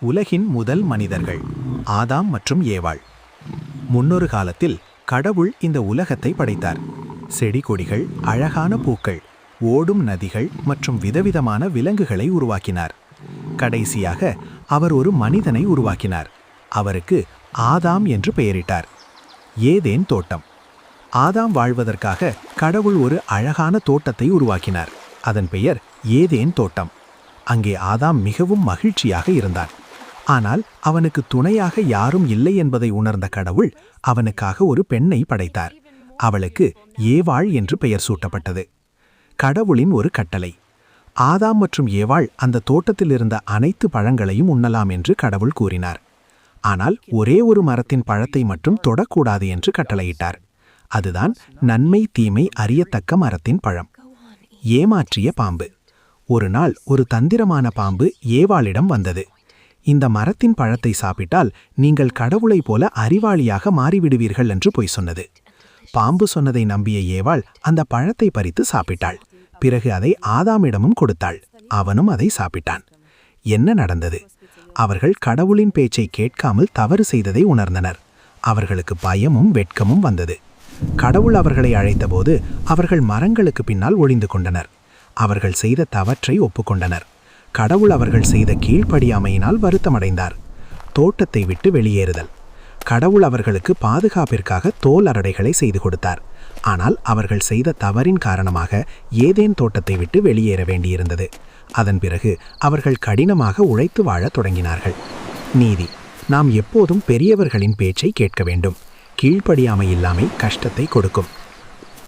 உலகின் முதல் மனிதர்கள் ஆதாம் மற்றும் ஏவாள். முன்னொரு காலத்தில் கடவுள் இந்த உலகத்தை படைத்தார். செடி கொடிகள், அழகான பூக்கள், ஓடும் நதிகள் மற்றும் விதவிதமான விலங்குகளை உருவாக்கினார். கடைசியாக அவர் ஒரு மனிதனை உருவாக்கினார். அவருக்கு ஆதாம் என்று பெயரிட்டார். ஏதேன் தோட்டம். ஆதாம் வாழ்வதற்காக கடவுள் ஒரு அழகான தோட்டத்தை உருவாக்கினார். அதன் பெயர் ஏதேன் தோட்டம். அங்கே ஆதாம் மிகவும் மகிழ்ச்சியாக இருந்தான். ஆனால் அவனுக்கு துணையாக யாரும் இல்லை என்பதை உணர்ந்த கடவுள் அவனுக்காக ஒரு பெண்ணை படைத்தார். அவளுக்கு ஏவாள் என்று பெயர் சூட்டப்பட்டது. கடவுளின் ஒரு கட்டளை. ஆதாம் மற்றும் ஏவாள் அந்த தோட்டத்தில் இருந்த அனைத்து பழங்களையும் உண்ணலாம் என்று கடவுள் கூறினார். ஆனால் ஒரே ஒரு மரத்தின் பழத்தை மட்டும் தொடக்கூடாது என்று கட்டளையிட்டார். அதுதான் நன்மை தீமை அறியத்தக்க மரத்தின் பழம். ஏமாற்றிய பாம்பு. ஒரு நாள் ஒரு தந்திரமான பாம்பு ஏவாளிடம் வந்தது. இந்த மரத்தின் பழத்தை சாப்பிட்டால் நீங்கள் கடவுளைப் போல அறிவாளியாக மாறிவிடுவீர்கள் என்று பொய் சொன்னது. பாம்பு சொன்னதை நம்பிய ஏவாள் அந்த பழத்தை பறித்து சாப்பிட்டாள். பிறகு அதை ஆதாமிடமும் கொடுத்தாள். அவனும் அதை சாப்பிட்டான். என்ன நடந்தது? அவர்கள் கடவுளின் பேச்சை கேட்காமல் தவறு செய்ததை உணர்ந்தனர். அவர்களுக்கு பயமும் வெட்கமும் வந்தது. கடவுள் அவர்களை அழைத்தபோது அவர்கள் மரங்களுக்கு பின்னால் ஒளிந்து கொண்டனர். அவர்கள் செய்த தவற்றை ஒப்புக்கொண்டனர். கடவுள் அவர்கள் செய்த கீழ்ப்படியாமையினால் வருத்தமடைந்தார். தோட்டத்தை விட்டு வெளியேறுதல். கடவுள் அவர்களுக்கு பாதுகாப்பிற்காக தோல் அரடைகளை செய்து கொடுத்தார். ஆனால் அவர்கள் செய்த தவறின் காரணமாக ஏதேன் தோட்டத்தை விட்டு வெளியேற வேண்டியிருந்தது. அதன் பிறகு அவர்கள் கடினமாக உழைத்து வாழத் தொடங்கினார்கள். நீதி. நாம் எப்போதும் பெரியவர்களின் பேச்சை கேட்க வேண்டும். கீழ்ப்படியாமை இல்லாமை கஷ்டத்தை கொடுக்கும்.